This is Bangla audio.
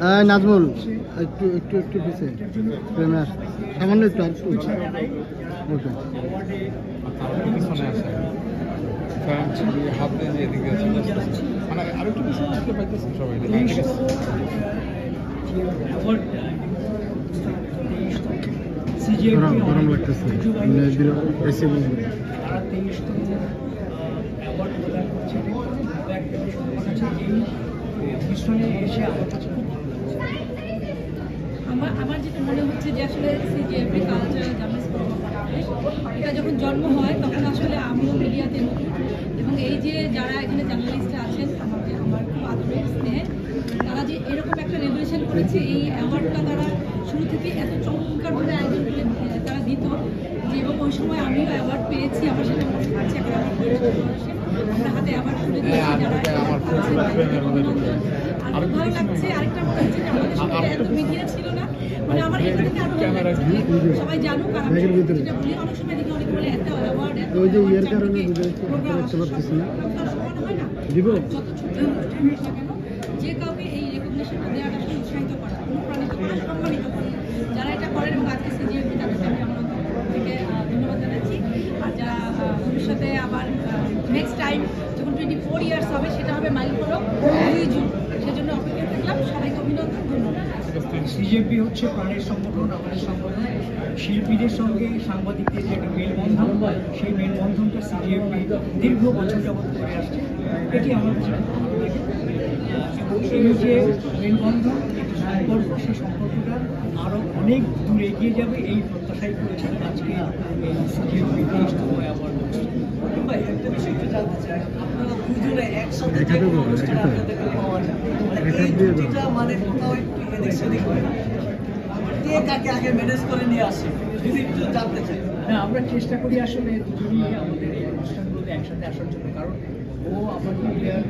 নাজমুল একটু একটু একটু পিছে সামান্য একটু আর একটু ওকে পিছনে আসে হাতে এদিকে আছে মানে আরেকটু পিছনে আসলে পাইতেছে সবাই গরম লাগতেছে এসি আমার যেটা মনে হচ্ছে যে আসলে সিজিএফবি কালচার এটা যখন জন্ম হয় তখন আসলে আমিও মিডিয়াতে নতুন এবং এই যে যারা এখানে জার্নালিস্ট আছেন আমার খুব আদরের স্নেহে তারা যে এরকম একটা রেভলিউশন করেছে এই অ্যাওয়ার্ডটা তারা শুরু থেকে এত চমৎকারভাবে আয়োজন করে তারা দিত যে এবং ওই সময় আমিও অ্যাওয়ার্ড পেয়েছি আমার সেটা মনে হচ্ছে এখন আমার হাতে অ্যাওয়ার্ড তুলে দিয়েছি আর ভালো লাগছে আরেকটা মনে হচ্ছে যে আমাদের সঙ্গে এত মিডিয়া ছিল না মানে আমার এখানে আরো সবাই জানুক আর আমি যেটা বলি অনেক সময় দেখি অনেক বলে এত অ্যাওয়ার্ড ওই যে ইয়ের কারণে দেখতে পাচ্ছি না দিব যত ছোট অনুষ্ঠান হোক না কেন যে কাউকে এই রেকগনিশনটা দেওয়াটা আসলে উৎসাহিত করা অনুপ্রাণিত করা সম্মানিত করা যারা এটা করেন এবং আজকে সিজিএফবি তাদেরকে আমি আমার থেকে ধন্যবাদ জানাচ্ছি আর যারা ভবিষ্যতে আবার নেক্সট টাইম যখন 24 ইয়ার্স হবে সেটা হবে মাইলফলক 2 জুন সেজন্য অপেক্ষা থাকলাম সবাইকে অভিনন্দন ধন্যবাদ সিজিএফবি হচ্ছে প্রাণের সংগঠন আমাদের সংগঠন শিল্পীদের সঙ্গে সাংবাদিকদের যে একটা মেলবন্ধন সেই মেলবন্ধনটা সিজিএফবি দীর্ঘ বছর যাবত করে আসছে এটি আমার কাছে খুব ভালো লাগে এবং এই যে মেলবন্ধন একটি সম্পর্ক সেই সম্পর্কটা আরও অনেক দূর এগিয়ে যাবে এই প্রত্যাশাই করেছেন আজকে এই সিজিএফবি 23তম অ্যাওয়ার্ড ভাই একটা বিষয় একটু জানতে চাই আপনারা দুজনে একসাথে যে কোনো অনুষ্ঠানে আপনাদেরকে পাওয়া যায় এই দুটিটা মানে কোথাও একটু এদিক সেদিক হয় না কে কাকে আগে ম্যানেজ করে নিয়ে আসে যদি একটু জানতে চাই হ্যাঁ আমরা চেষ্টা করি আসলে দুজনেই আমাদের এই অনুষ্ঠানগুলোতে একসাথে আসার জন্য কারণ ও আমার মিডিয়ার